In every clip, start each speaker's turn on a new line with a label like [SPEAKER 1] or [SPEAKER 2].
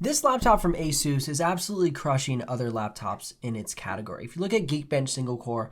[SPEAKER 1] This laptop from ASUS is absolutely crushing other laptops in its category. If you look at Geekbench single core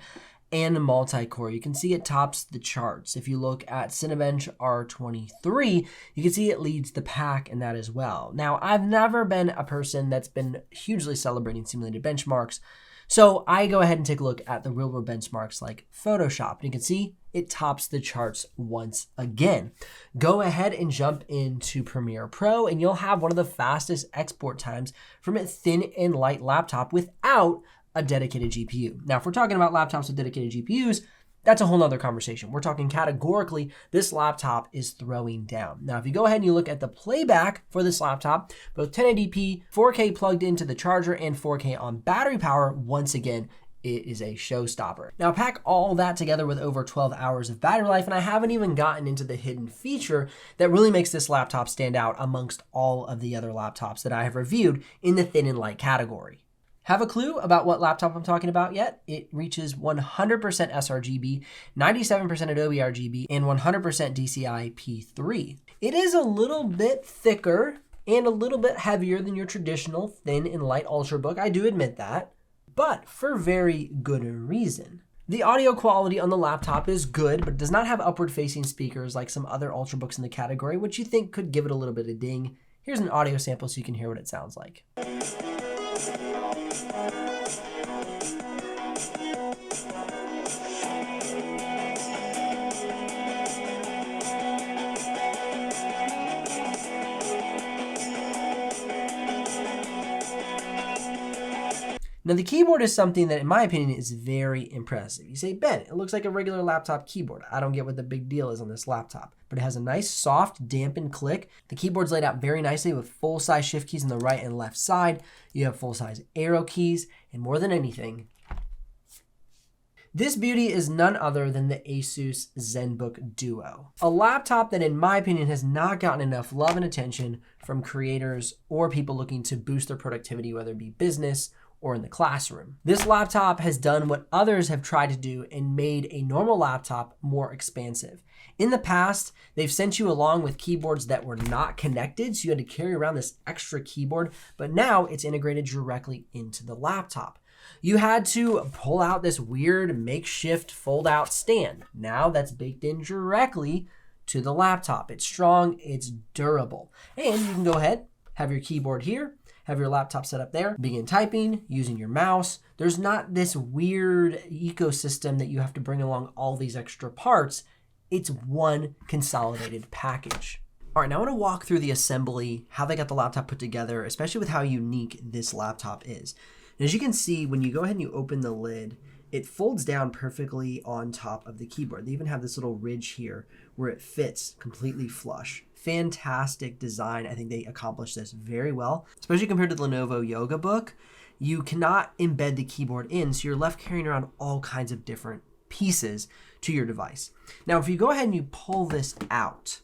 [SPEAKER 1] and multi-core, you can see it tops the charts. If you look at Cinebench R23, you can see it leads the pack in that as well. Now, I've never been a person that's been hugely celebrating simulated benchmarks, so I go ahead and take a look at the real-world benchmarks like Photoshop. And you can see it tops the charts once again. Go ahead and jump into Premiere Pro and you'll have one of the fastest export times from a thin and light laptop without a dedicated GPU. Now, if we're talking about laptops with dedicated GPUs, that's a whole nother conversation. We're talking categorically, this laptop is throwing down. Now, if you go ahead and you look at the playback for this laptop, both 1080p, 4K plugged into the charger, and 4K on battery power, once again, it is a showstopper. Now, pack all that together with over 12 hours of battery life, and I haven't even gotten into the hidden feature that really makes this laptop stand out amongst all of the other laptops that I have reviewed in the thin and light category. Have a clue about what laptop I'm talking about yet? It reaches 100% sRGB, 97% Adobe RGB, and 100% DCI P3. It is a little bit thicker and a little bit heavier than your traditional thin and light Ultrabook, I do admit that, but for very good reason. The audio quality on the laptop is good, but does not have upward-facing speakers like some other Ultrabooks in the category, which you think could give it a little bit of ding. Here's an audio sample so you can hear what it sounds like. Now, the keyboard is something that, in my opinion, is very impressive. You say, Ben, it looks like a regular laptop keyboard. I don't get what the big deal is on this laptop, but it has a nice, soft, dampened click. The keyboard's laid out very nicely with full-size shift keys on the right and left side. You have full-size arrow keys, and more than anything, this beauty is none other than the ASUS ZenBook Duo, a laptop that, in my opinion, has not gotten enough love and attention from creators or people looking to boost their productivity, whether it be business or in the classroom. This laptop has done what others have tried to do and made a normal laptop more expansive. In the past, they've sent you along with keyboards that were not connected, so you had to carry around this extra keyboard, but now it's integrated directly into the laptop. You had to pull out this weird makeshift fold-out stand. Now that's baked in directly to the laptop. It's strong, it's durable. And you can go ahead, have your keyboard here, have your laptop set up there, begin typing using your mouse. There's not this weird ecosystem that you have to bring along all these extra parts. It's one consolidated package. All right, now I want to walk through the assembly, how they got the laptop put together, especially with how unique this laptop is. And as you can see, when you go ahead and you open the lid, it folds down perfectly on top of the keyboard. They even have this little ridge here where it fits completely flush. Fantastic design. I think they accomplished this very well, especially compared to the Lenovo Yoga Book. You cannot embed the keyboard in, so you're left carrying around all kinds of different pieces to your device. Now, if you go ahead and you pull this out,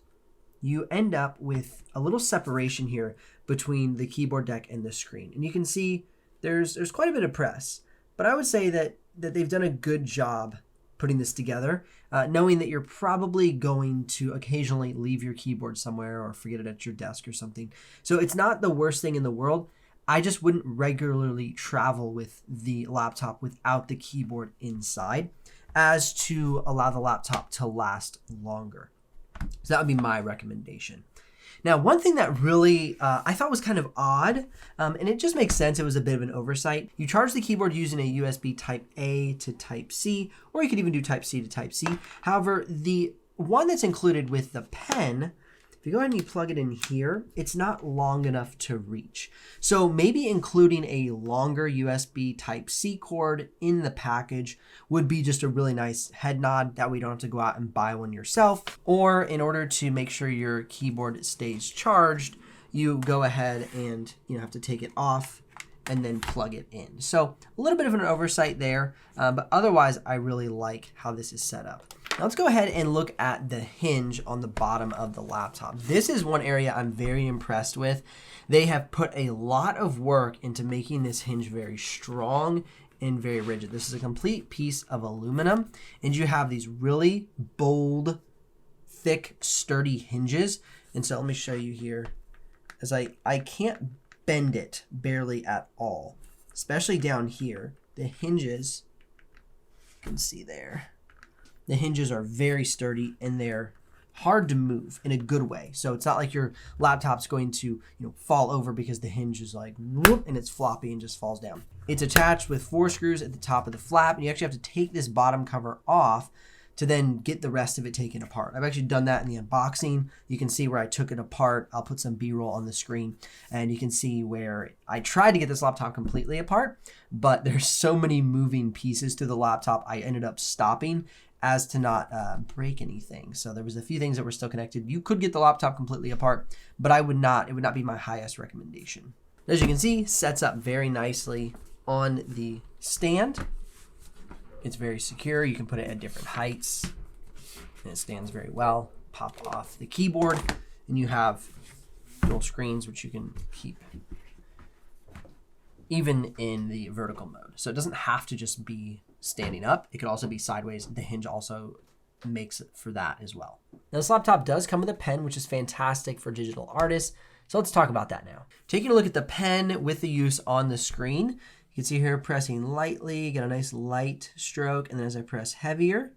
[SPEAKER 1] you end up with a little separation here between the keyboard deck and the screen. And you can see there's quite a bit of press, but I would say that they've done a good job putting this together, knowing that you're probably going to occasionally leave your keyboard somewhere or forget it at your desk or something. So it's not the worst thing in the world. I just wouldn't regularly travel with the laptop without the keyboard inside, as to allow the laptop to last longer. So that would be my recommendation. Now, one thing that really I thought was kind of odd, and it just makes sense, it was a bit of an oversight. You charge the keyboard using a USB Type A to Type C, or you could even do Type C to Type C. However, the one that's included with the pen, if you go ahead and you plug it in here, it's not long enough to reach. So maybe including a longer USB Type C cord in the package would be just a really nice head nod. That way you don't have to go out and buy one yourself. Or in order to make sure your keyboard stays charged, you go ahead and have to take it off and then plug it in. So a little bit of an oversight there, but otherwise I really like how this is set up. Now let's go ahead and look at the hinge on the bottom of the laptop. This is one area I'm very impressed with. They have put a lot of work into making this hinge very strong and very rigid. This is a complete piece of aluminum, and you have these really bold, thick, sturdy hinges. And so let me show you here, as I can't bend it barely at all, especially down here. The hinges, you can see there, the hinges are very sturdy and they're hard to move in a good way. So it's not like your laptop's going to, fall over because the hinge is like, whoop, and it's floppy and just falls down. It's attached with 4 screws at the top of the flap, and you actually have to take this bottom cover off to then get the rest of it taken apart. I've actually done that in the unboxing. You can see where I took it apart. I'll put some B-roll on the screen, and you can see where I tried to get this laptop completely apart, but there's so many moving pieces to the laptop, I ended up stopping as to not break anything. So there was a few things that were still connected. You could get the laptop completely apart, but it would not be my highest recommendation. As you can see, sets up very nicely on the stand. It's very secure. You can put it at different heights, and it stands very well. Pop off the keyboard, and you have dual screens, which you can keep even in the vertical mode. So it doesn't have to just be standing up. It could also be sideways. The hinge also makes it for that as well. Now this laptop does come with a pen, which is fantastic for digital artists. So let's talk about that now. Taking a look at the pen with the use on the screen, you can see here pressing lightly, get a nice light stroke. And then as I press heavier,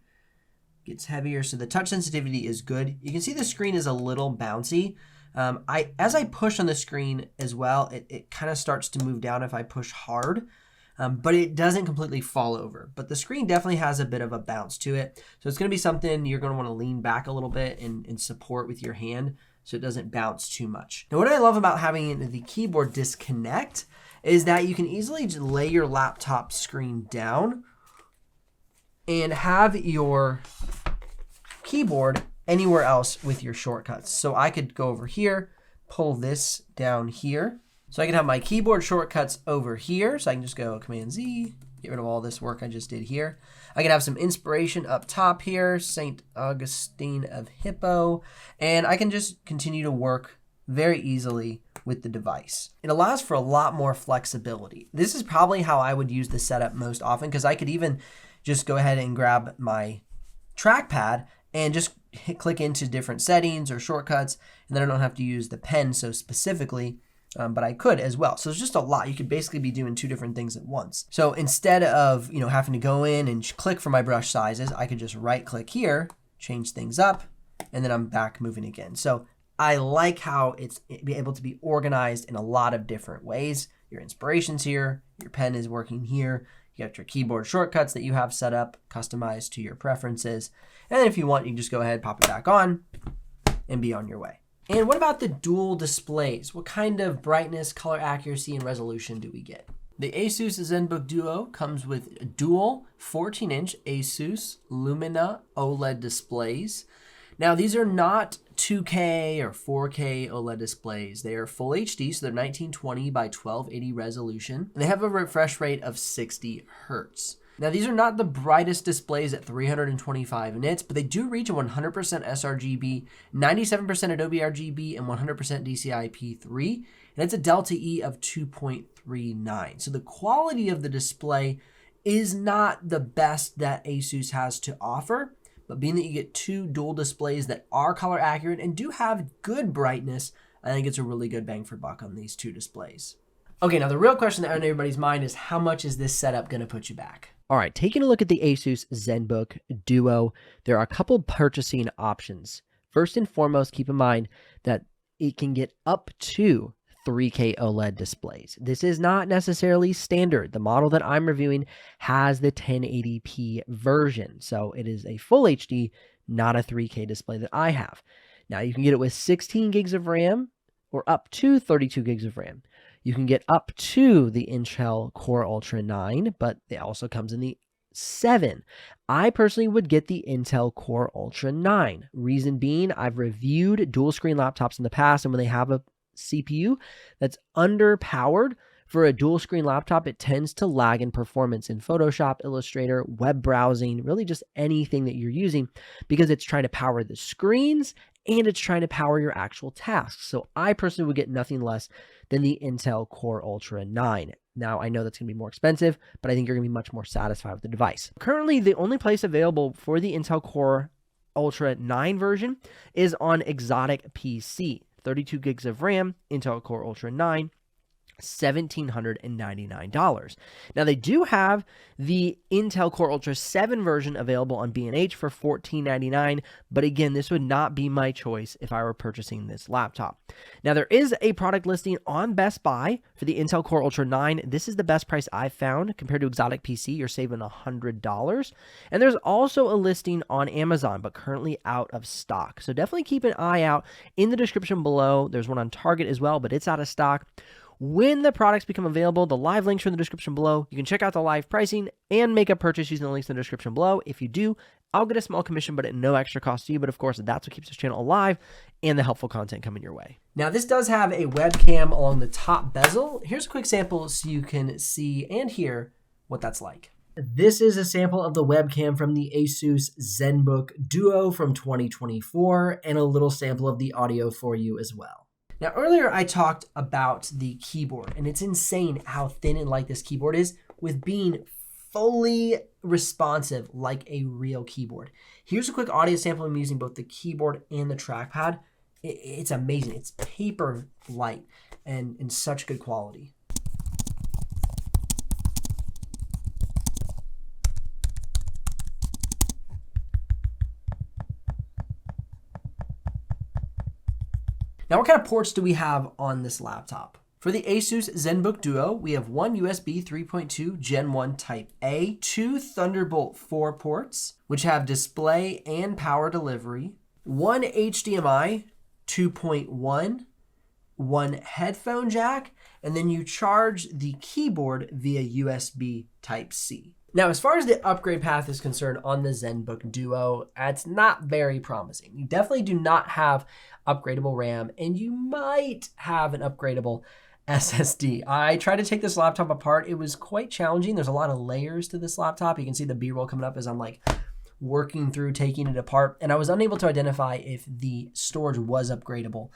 [SPEAKER 1] it gets heavier. So the touch sensitivity is good. You can see the screen is a little bouncy. As I push on the screen as well, it kind of starts to move down if I push hard. But it doesn't completely fall over. But the screen definitely has a bit of a bounce to it. So it's going to be something you're going to want to lean back a little bit and support with your hand so it doesn't bounce too much. Now, what I love about having the keyboard disconnect is that you can easily just lay your laptop screen down and have your keyboard anywhere else with your shortcuts. So I could go over here, pull this down here. So I can have my keyboard shortcuts over here. So I can just go Command Z, get rid of all this work I just did here. I can have some inspiration up top here, St. Augustine of Hippo, and I can just continue to work very easily with the device. It allows for a lot more flexibility. This is probably how I would use the setup most often, because I could even just go ahead and grab my trackpad and just click into different settings or shortcuts, and then I don't have to use the pen so specifically. But I could as well. So it's just a lot. You could basically be doing 2 different things at once. So instead of, having to go in and click for my brush sizes, I could just right click here, change things up, and then I'm back moving again. So I like how it's be able to be organized in a lot of different ways. Your inspiration's here, your pen is working here, you got your keyboard shortcuts that you have set up, customized to your preferences. And then if you want, you can just go ahead, pop it back on, and be on your way. And what about the dual displays? What kind of brightness, color accuracy, and resolution do we get? The ASUS ZenBook Duo comes with dual 14-inch ASUS Lumina OLED displays. Now, these are not 2K or 4K OLED displays. They are full HD, so they're 1920 by 1280 resolution. And they have a refresh rate of 60 Hertz. Now, these are not the brightest displays at 325 nits, but they do reach a 100% sRGB, 97% Adobe RGB, and 100% DCI-P3, and it's a Delta E of 2.39. So the quality of the display is not the best that ASUS has to offer, but being that you get 2 dual displays that are color accurate and do have good brightness, I think it's a really good bang for buck on these 2 displays. Okay, now the real question that on everybody's mind is, how much is this setup going to put you back? All right, taking a look at the ASUS ZenBook Duo, there are a couple purchasing options. First and foremost, keep in mind that it can get up to 3K OLED displays. This is not necessarily standard. The model that I'm reviewing has the 1080p version, so it is a full HD, not a 3K display that I have. Now, you can get it with 16 gigs of RAM or up to 32 gigs of RAM. You can get up to the Intel Core Ultra 9, but it also comes in the 7. I personally would get the Intel Core Ultra 9. Reason being, I've reviewed dual screen laptops in the past, and when they have a CPU that's underpowered for a dual screen laptop, it tends to lag in performance in Photoshop, Illustrator, web browsing, really just anything that you're using, because it's trying to power the screens and it's trying to power your actual tasks. So I personally would get nothing less than the Intel Core Ultra 9. Now, I know that's going to be more expensive, but I think you're going to be much more satisfied with the device. Currently, the only place available for the Intel Core Ultra 9 version is on Exotic PC. 32 gigs of RAM, Intel Core Ultra 9.
[SPEAKER 2] $1,799. Now they do have the Intel Core Ultra 7 version available on B&H for $1,499, but again, this would not be my choice if I were purchasing this laptop. Now there is a product listing on Best Buy for the Intel Core Ultra 9. This is the best price I've found compared to Exotic PC. You're saving $100. And there's also a listing on Amazon, but currently out of stock. So definitely keep an eye out in the description below. There's one on Target as well, but it's out of stock. When the products become available, the live links are in the description below. You can check out the live pricing and make a purchase using the links in the description below. If you do, I'll get a small commission, but at no extra cost to you. But of course, that's what keeps this channel alive and the helpful content coming your way.
[SPEAKER 1] Now, this does have a webcam along the top bezel. Here's a quick sample so you can see and hear what that's like. This is a sample of the webcam from the ASUS ZenBook Duo from 2024 and a little sample of the audio for you as well. Now, earlier I talked about the keyboard, and it's insane how thin and light this keyboard is with being fully responsive like a real keyboard. Here's a quick audio sample of me using both the keyboard and the trackpad. It's amazing. It's paper light and in such good quality. Now, what kind of ports do we have on this laptop? For the ASUS ZenBook Duo, we have one USB 3.2 Gen 1 Type A, two Thunderbolt 4 ports, which have display and power delivery, one HDMI 2.1, one headphone jack, and then you charge the keyboard via USB Type C. Now, as far as the upgrade path is concerned on the ZenBook Duo, it's not very promising. You definitely do not have upgradable RAM, and you might have an upgradable SSD. I tried to take this laptop apart. It was quite challenging. There's a lot of layers to this laptop. You can see the B-roll coming up as I'm like working through taking it apart, and I was unable to identify if the storage was upgradable.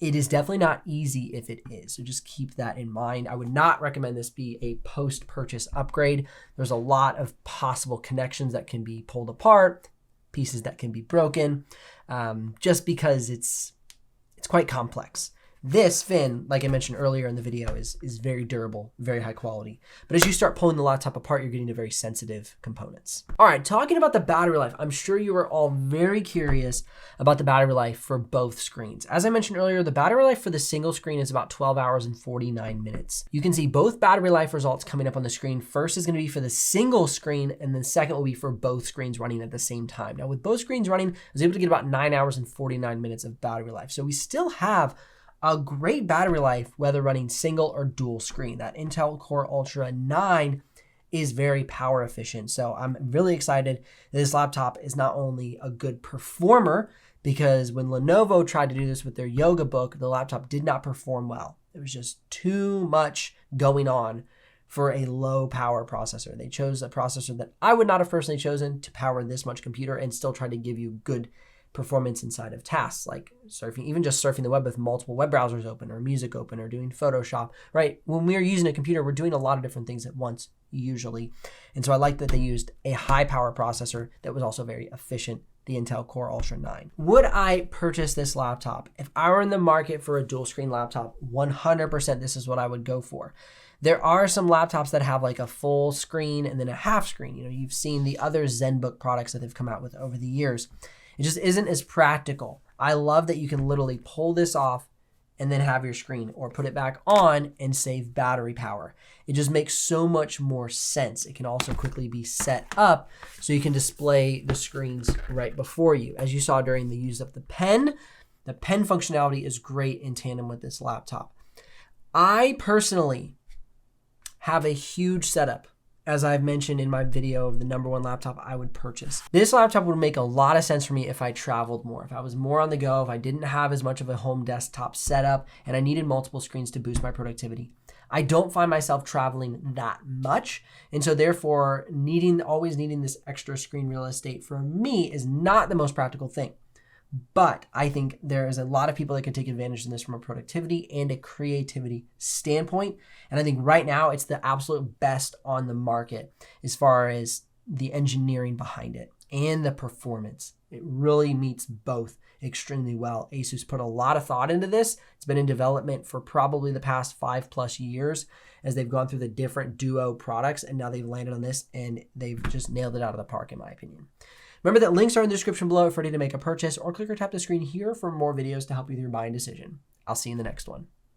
[SPEAKER 1] It is definitely not easy if it is, so just keep that in mind. I would not recommend this be a post-purchase upgrade. There's a lot of possible connections that can be pulled apart, pieces that can be broken, just because it's quite complex. This fin, like I mentioned earlier in the video, is very durable, very high quality. But as you start pulling the laptop apart, you're getting to very sensitive components. All right, talking about the battery life, I'm sure you are all very curious about the battery life for both screens. As I mentioned earlier, the battery life for the single screen is about 12 hours and 49 minutes. You can see both battery life results coming up on the screen. First is going to be for the single screen, and then second will be for both screens running at the same time. Now, with both screens running, I was able to get about 9 hours and 49 minutes of battery life. So we still have a great battery life, whether running single or dual screen. That Intel Core Ultra 9 is very power efficient. So I'm really excited that this laptop is not only a good performer, because when Lenovo tried to do this with their Yoga Book, the laptop did not perform well. There was just too much going on for a low power processor. They chose a processor that I would not have personally chosen to power this much computer and still try to give you good performance inside of tasks like surfing, even just surfing the web with multiple web browsers open or music open or doing Photoshop, right? When we're using a computer, we're doing a lot of different things at once usually. And so I like that they used a high power processor that was also very efficient, the Intel Core Ultra 9. Would I purchase this laptop? If I were in the market for a dual screen laptop, 100% this is what I would go for. There are some laptops that have like a full screen and then a half screen. You know, you've seen the other ZenBook products that they've come out with over the years. It just isn't as practical. I love that you can literally pull this off and then have your screen, or put it back on and save battery power. It just makes so much more sense. It can also quickly be set up so you can display the screens right before you. As you saw during the use of the pen functionality is great in tandem with this laptop. I personally have a huge setup, as I've mentioned in my video of the #1 laptop I would purchase. This laptop would make a lot of sense for me if I traveled more, if I was more on the go, if I didn't have as much of a home desktop setup, and I needed multiple screens to boost my productivity. I don't find myself traveling that much, and so therefore always needing this extra screen real estate for me is not the most practical thing. But I think there is a lot of people that can take advantage of this from a productivity and a creativity standpoint. And I think right now it's the absolute best on the market as far as the engineering behind it and the performance. It really meets both extremely well. ASUS put a lot of thought into this. It's been in development for probably the past 5+ years as they've gone through the different Duo products, and now they've landed on this and they've just nailed it out of the park in my opinion. Remember that links are in the description below if ready to make a purchase, or click or tap the screen here for more videos to help you with your buying decision. I'll see you in the next one.